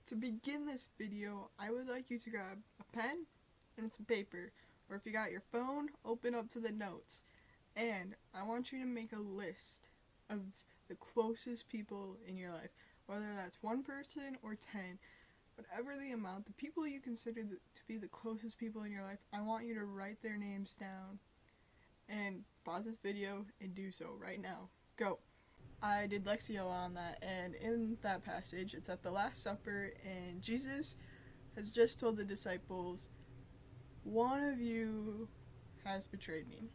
To begin this video, I would like you to grab a pen and some paper, or if you got your phone, open up to the notes. And I want you to make a list of the closest people in your life, whether that's one person or 10, whatever the amount, the people you consider to be the closest people in your life. I want you to write their names down and pause this video and do so right now. Go. I did Lexio on that, and in that passage, it's at the Last Supper, and Jesus has just told the disciples, one of you has betrayed me.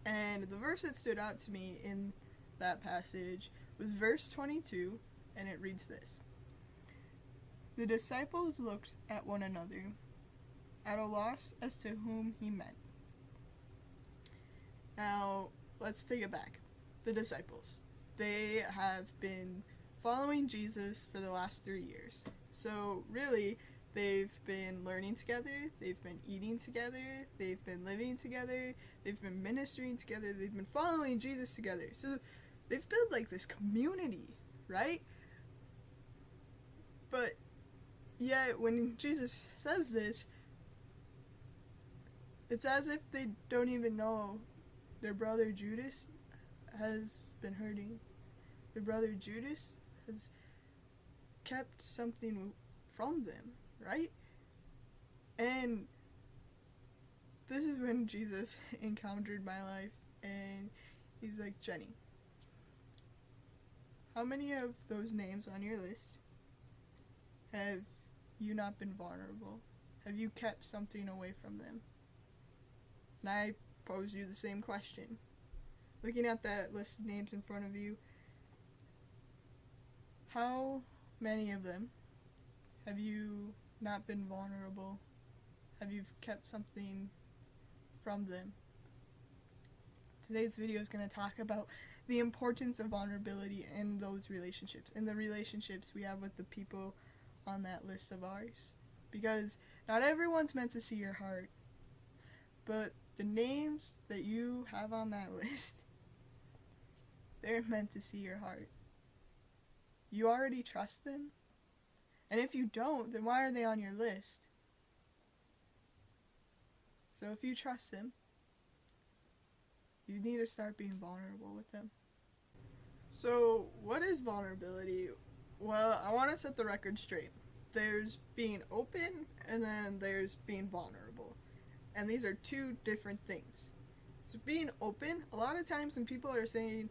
And the verse that stood out to me in that passage was verse 22, and it reads this: The disciples looked at one another, at a loss as to whom he meant. Now, let's take it back. The disciples. They have been following Jesus for the last 3 years. So really, they've been learning together, they've been eating together, they've been living together, they've been ministering together, they've been following Jesus together. So they've built like this community, right? But yet when Jesus says this, it's as if they don't even know their brother Judas has been hurting. Their brother Judas has kept something from them, right? And this is when Jesus encountered my life, and he's like, Jenny, how many of those names on your list have you not been vulnerable? Have you kept something away from them? And I pose you the same question. Looking at that list of names in front of you, how many of them have you not been vulnerable? Have you kept something from them? Today's video is going to talk about the importance of vulnerability in those relationships, in the relationships we have with the people on that list of ours. Because not everyone's meant to see your heart, but the names that you have on that list, they're meant to see your heart. You already trust them? And if you don't, then why are they on your list? So if you trust them, you need to start being vulnerable with them. So what is vulnerability? Well, I want to set the record straight. There's being open, and then there's being vulnerable. And these are two different things. So being open, a lot of times when people are saying,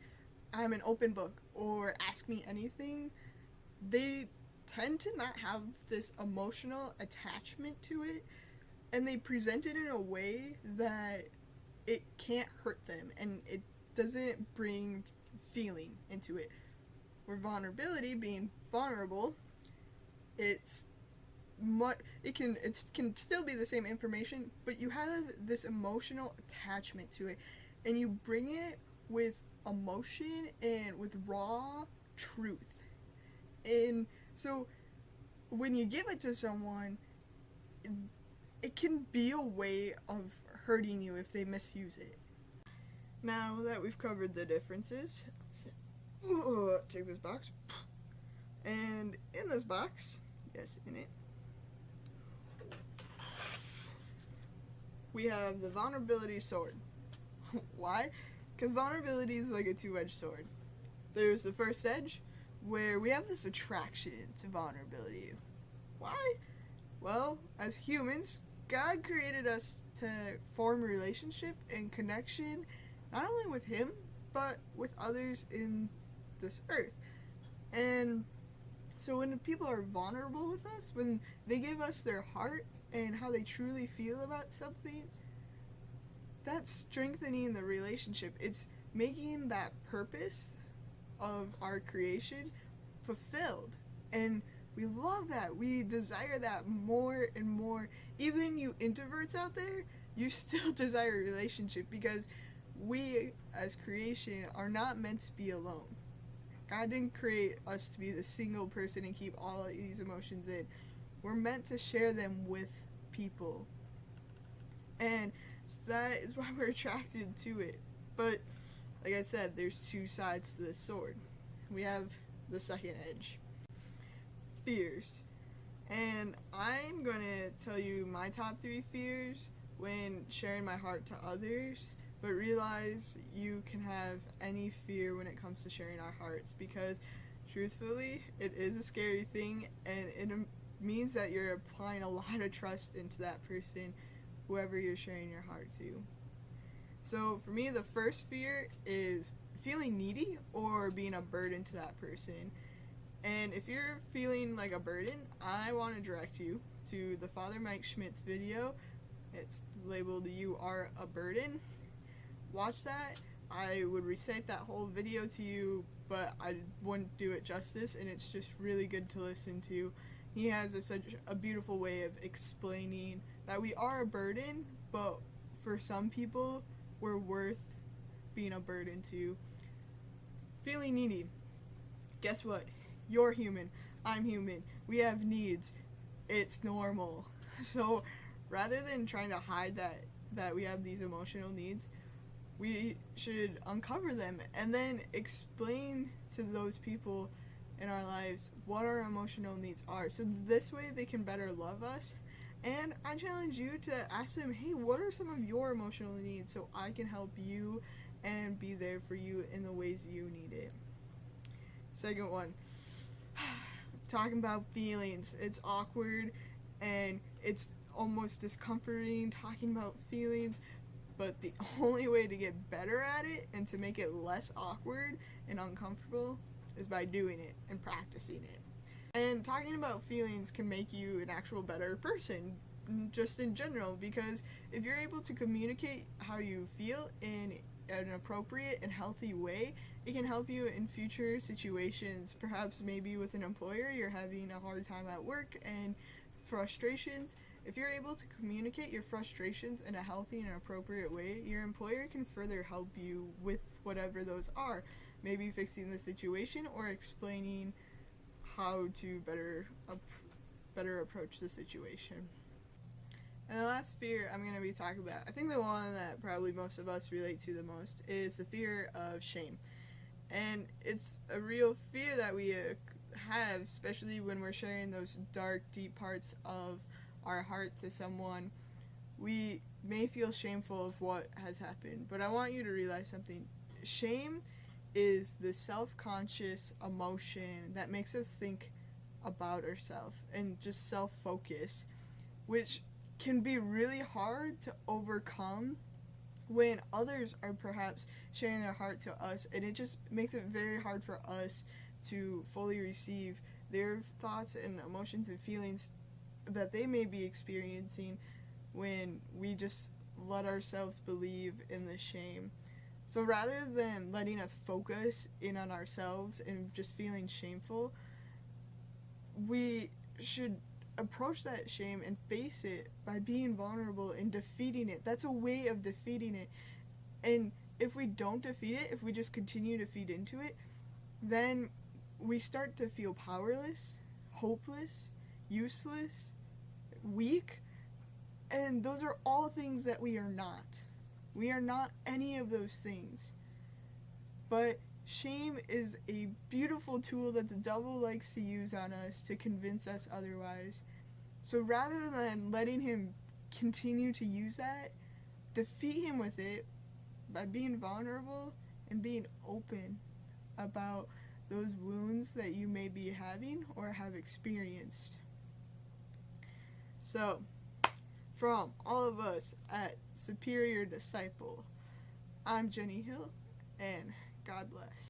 I'm an open book, or ask me anything, they tend to not have this emotional attachment to it, and they present it in a way that it can't hurt them, and it doesn't bring feeling into it. Where vulnerability, being vulnerable, it can still be the same information, but you have this emotional attachment to it, and you bring it with emotion and with raw truth. And so when you give it to someone, it can be a way of hurting you if they misuse it. Now that we've covered the differences, take this box, and in this box, yes, in it, we have the vulnerability sword. Why? Because vulnerability is like a two-edged sword. There's the first edge, where we have this attraction to vulnerability. Why? Well, as humans, God created us to form a relationship and connection, not only with Him, but with others in this earth. And so when people are vulnerable with us, when they give us their heart and how they truly feel about something, that's strengthening the relationship. It's making that purpose of our creation fulfilled. And we love that. We desire that more and more. Even you introverts out there, you still desire a relationship, because we as creation are not meant to be alone. God didn't create us to be the single person and keep all of these emotions in. We're meant to share them with people. And so that is why we're attracted to it. But like I said, there's two sides to this sword. We have the second edge. Fears. And I'm going to tell you my top 3 fears when sharing my heart to others, but realize you can have any fear when it comes to sharing our hearts, because truthfully, it is a scary thing, and it means that you're applying a lot of trust into that person, whoever you're sharing your heart to. So for me, the first fear is feeling needy or being a burden to that person. And if you're feeling like a burden, I want to direct you to the Father Mike Schmitz video. It's labeled "You Are a Burden." Watch that. I would recite that whole video to you, but I wouldn't do it justice, and it's just really good to listen to. He has such a beautiful way of explaining that we are a burden, but for some people, we're worth being a burden to. Feeling needy. Guess what? You're human. I'm human. We have needs. It's normal. So rather than trying to hide that we have these emotional needs, we should uncover them and then explain to those people in our lives what our emotional needs are. So this way they can better love us. And I challenge you to ask them, hey, what are some of your emotional needs so I can help you and be there for you in the ways you need it. Second one, talking about feelings. It's awkward and it's almost discomforting talking about feelings, but the only way to get better at it and to make it less awkward and uncomfortable is by doing it and practicing it. And talking about feelings can make you an actual better person, just in general, because if you're able to communicate how you feel in an appropriate and healthy way, it can help you in future situations. Perhaps maybe with an employer, you're having a hard time at work and frustrations. If you're able to communicate your frustrations in a healthy and appropriate way, your employer can further help you with whatever those are. Maybe fixing the situation or explaining how to better approach the situation. And the last fear I'm going to be talking about, I think the one that probably most of us relate to the most, is the fear of shame. And it's a real fear that we have, especially when we're sharing those dark, deep parts of our heart to someone. We may feel shameful of what has happened, but I want you to realize something. Shame is the self-conscious emotion that makes us think about ourselves and just self-focus, which can be really hard to overcome when others are perhaps sharing their heart to us, and it just makes it very hard for us to fully receive their thoughts and emotions and feelings that they may be experiencing when we just let ourselves believe in the shame. So rather than letting us focus in on ourselves and just feeling shameful, we should approach that shame and face it by being vulnerable and defeating it. That's a way of defeating it. And if we don't defeat it, if we just continue to feed into it, then we start to feel powerless, hopeless, useless, weak, and those are all things that we are not. We are not any of those things. But shame is a beautiful tool that the devil likes to use on us to convince us otherwise. So rather than letting him continue to use that, defeat him with it by being vulnerable and being open about those wounds that you may be having or have experienced. So, from all of us at Superior Disciple, I'm Jenny Hill, and God bless.